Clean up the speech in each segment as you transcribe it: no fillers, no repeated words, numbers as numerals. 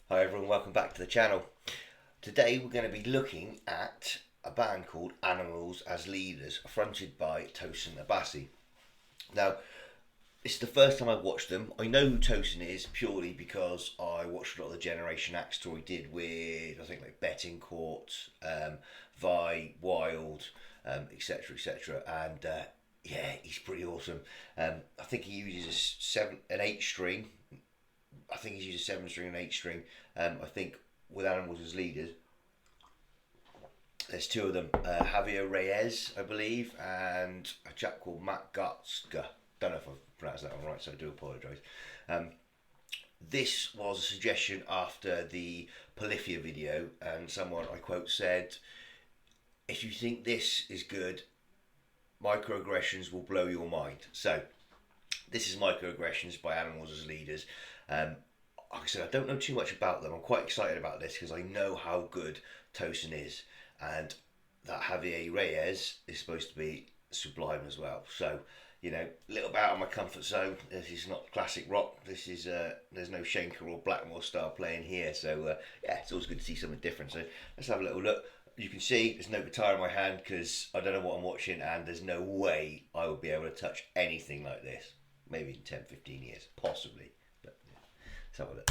Hi everyone, welcome back to the channel. Today we're going to be looking at a band called Animals as Leaders, fronted by Tosin Abasi. Now, this is the first time I've watched them. I know who Tosin is purely because I watched a lot of the Generation Axe tour he did with, I think, like Bettencourt, Vi, Wild, etc, etc. And yeah, he's pretty awesome. I think he uses an 8 string. I think he's used a 7 string and 8 string. I think with Animals as Leaders, there's two of them, Javier Reyes, I believe, and a chap called Matt Gotska. Don't know if I've pronounced that one right, so I do apologise. This was a suggestion after the Polyphia video, and someone, I quote, said, if you think this is good, Microaggressions will blow your mind. So, this is Microaggressions by Animals as Leaders. Like I said, I don't know too much about them. I'm quite excited about this because I know how good Tosin is, and that Javier Reyes is supposed to be sublime as well. So, you know, a little bit out of my comfort zone. This is not classic rock. This is there's no Schenker or Blackmore style playing here. So yeah, it's always good to see something different. So let's have a little look. You can see there's no guitar in my hand because I don't know what I'm watching, and there's no way I will be able to touch anything like this. Maybe in 10, 15 years, possibly. But yeah, let's have a look.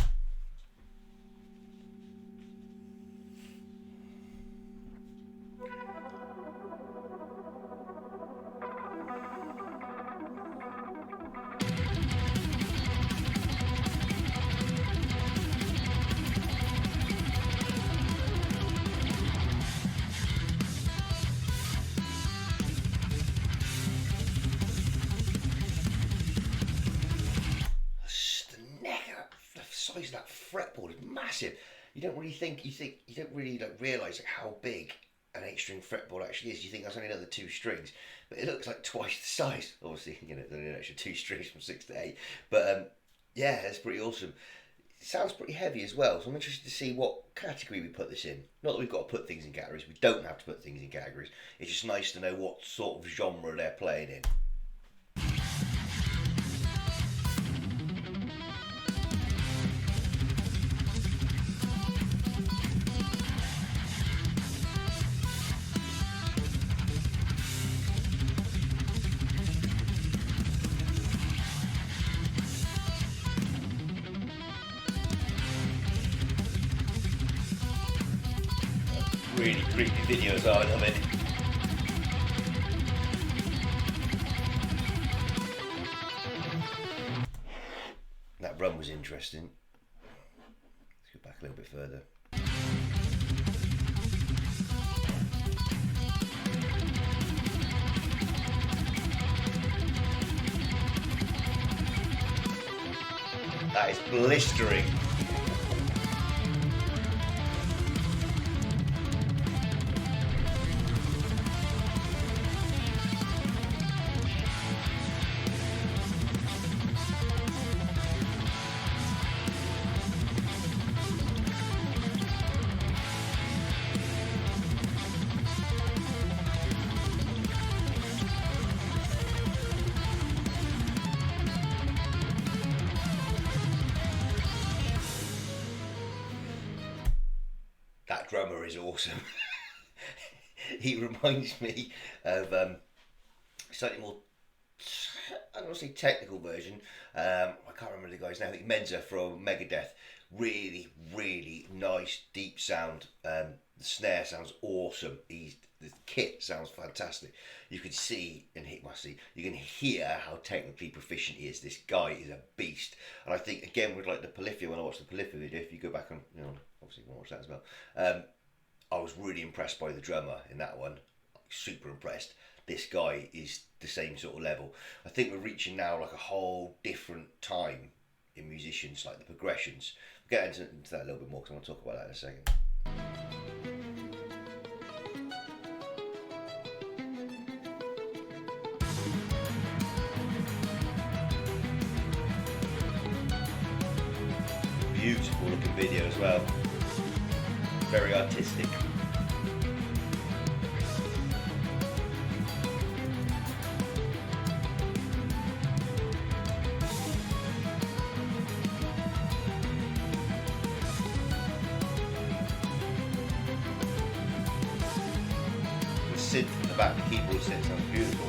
Size of that fretboard is massive. You don't really think you don't really realise like how big an 8 string fretboard actually is. You think that's only another 2 strings, but it looks like twice the size. Obviously, you know, there's only an extra 2 strings from 6 to 8. But yeah, it's pretty awesome. It sounds pretty heavy as well, so I'm interested to see what category we put this in. Not that we've got to put things in categories. We don't have to put things in categories. It's just nice to know what sort of genre they're playing in. Really creepy videos are of it. That run was interesting. Let's go back a little bit further. That is blistering. That drummer is awesome. He reminds me of slightly more, I don't want to say technical version. I can't remember the guy's name. I think Menza from Megadeth. Really, really nice, deep sound. The snare sounds awesome. The kit sounds fantastic. You can see and you can hear how technically proficient he is. This guy is a beast. And I think again with like the Polyphia, when I watched the Polyphia video, if you go back and obviously you want to watch that as well. I was really impressed by the drummer in that one. Super impressed. This guy is the same sort of level. I think we're reaching now like a whole different time in musicians, like the progressions. We'll get into that a little bit more because I want to talk about that in a second. Beautiful looking video as well. Very artistic. the back of the keyboard set sounds beautiful.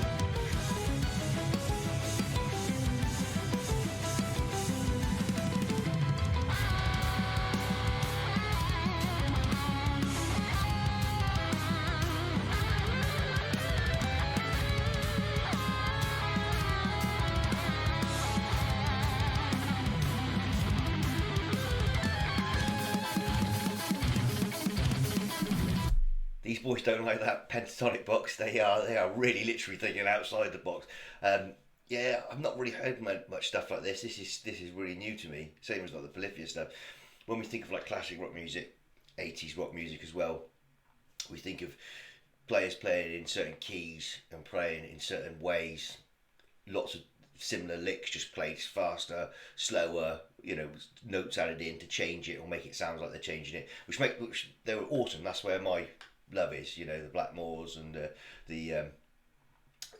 These boys don't like that pentatonic box. They are really literally thinking outside the box. Yeah, I've not really heard much stuff like this. This is really new to me. Same as like the Polyphia stuff. When we think of like classic rock music, 80s rock music as well, we think of players playing in certain keys and playing in certain ways. Lots of similar licks, just played faster, slower. You know, notes added in to change it or make it sound like they're changing it, which they were awesome. That's where my love is, you know, the Blackmores and the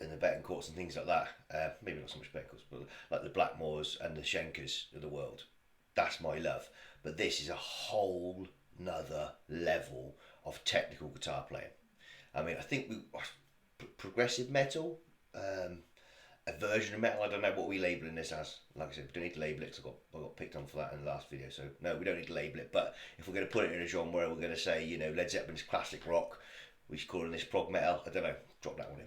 Betancourts and things like that. Maybe not so much Betancourts, but like the Blackmores and the Schenkers of the world. That's my love. But this is a whole nother level of technical guitar playing. I mean, I think progressive metal, a version of metal. I don't know what we labelling this as. Like I said, we don't need to label it because I got picked on for that in the last video. So no, we don't need to label it. But if we're going to put it in a genre, we're going to say, you know, Led Zeppelin's classic rock. We should call this prog metal. I don't know. Drop that one in.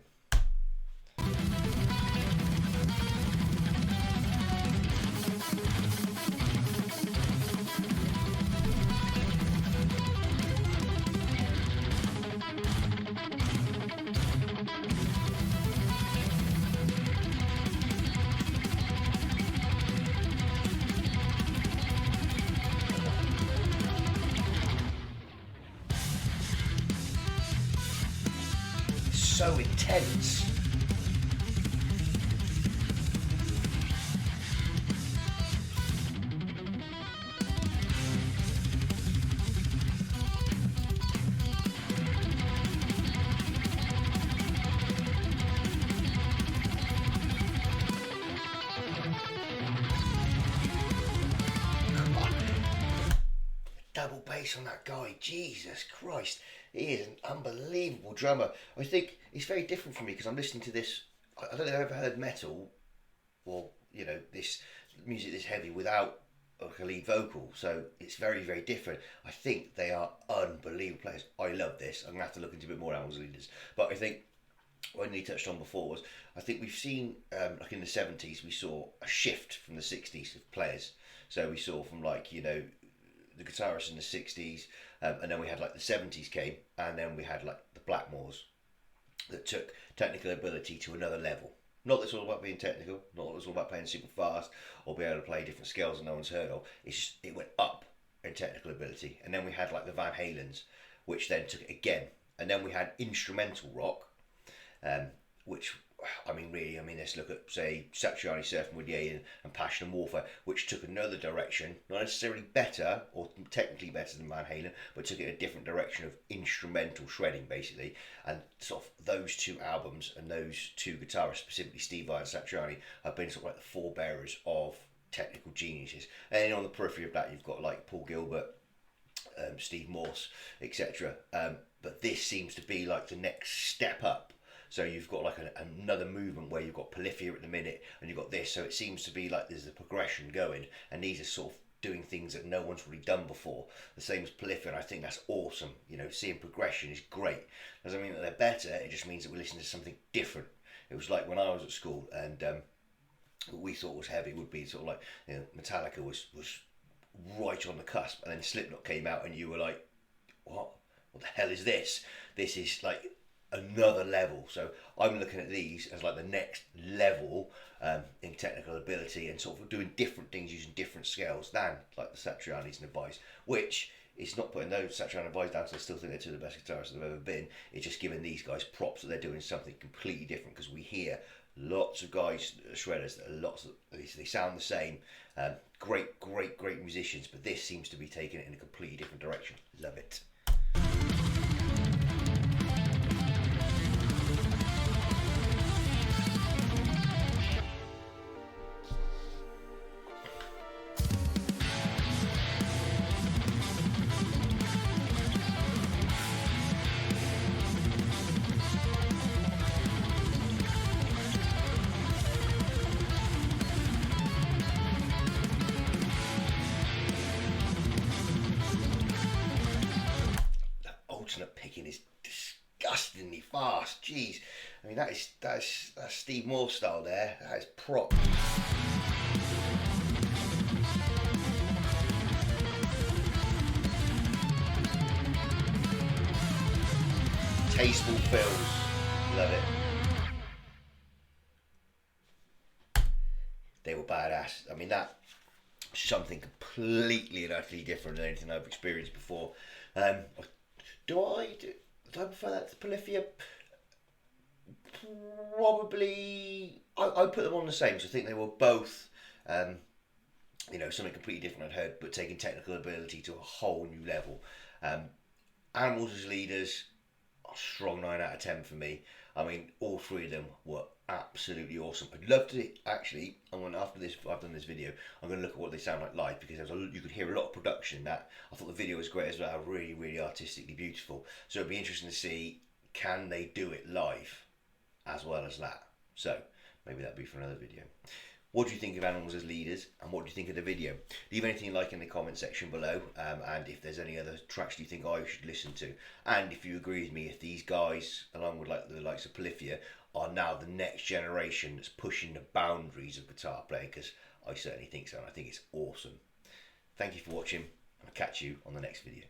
So intense. Double bass on that guy, Jesus Christ. He is an unbelievable drummer. I think it's very different for me because I'm listening to this. I don't think I've ever heard metal or, you know, this music this heavy without like a lead vocal. So it's very, very different. I think they are unbelievable players. I love this. I'm going to have to look into a bit more albums leaders. But I think what Lee touched on before was, I think we've seen, like in the 70s, we saw a shift from the 60s of players. So we saw from like, you know, the guitarists in the 60s, and then we had like the 70s came, and then we had like the Blackmores that took technical ability to another level. Not that it's all about being technical, not that it's all about playing super fast or being able to play different scales that no one's heard of. It's just, it went up in technical ability. And then we had like the Van Halens, which then took it again. And then we had instrumental rock, which, I mean, really, let's look at, say, Satriani, Surfing with Ye and Passion and Warfare, which took another direction, not necessarily better or technically better than Van Halen, but took it in a different direction of instrumental shredding, basically. And sort of those two albums and those two guitarists, specifically Steve Vai and Satriani, have been sort of like the forebearers of technical geniuses. And then on the periphery of that, you've got like Paul Gilbert, Steve Morse, etc. But this seems to be like the next step up. So you've got like another movement where you've got Polyphia at the minute and you've got this. So it seems to be like there's a progression going, and these are sort of doing things that no one's really done before. The same as Polyphia, and I think that's awesome. You know, seeing progression is great. Doesn't mean that they're better, it just means that we're listening to something different. It was like when I was at school and what we thought was heavy would be sort of like, you know, Metallica was right on the cusp, and then Slipknot came out and you were like, what the hell is this? This is like another level. So I'm looking at these as like the next level in technical ability and sort of doing different things using different scales than like the Satriani's and the Vais, which is not putting those Satriani and Vais down, because I still think they're two of the best guitarists they've ever been. It's just giving these guys props that they're doing something completely different, because we hear lots of guys, shredders, that are they sound the same, great musicians, but this seems to be taking it in a completely different direction. Love it. class. Jeez, I mean that's Steve Moore style there. That is prop. Tasteful fills, love it. They were badass. I mean that something completely and utterly different than anything I've experienced before. Um, do I prefer that to Polyphia? Probably. I put them on the same. So I think they were both, um, something completely different I'd heard, but taking technical ability to a whole new level. Um, Animals as leaders, a strong 9 out of 10 for me. I mean, all three of them were absolutely awesome. I'd love to actually. I'm going after this. I've done this video. I'm going to look at what they sound like live because you could hear a lot of production in that. I thought the video was great as well. Really, really artistically beautiful. So it'd be interesting to see can they do it live as well as that. So maybe that'd be for another video. What do you think of animals as leaders, and what do you think of the video? Leave anything you like in the comment section below, and if there's any other tracks you think I should listen to, and if you agree with me, if these guys, along with like the likes of Polyphia, are now the next generation that's pushing the boundaries of guitar playing, because I certainly think so, and I think it's awesome. Thank you for watching, and I'll catch you on the next video.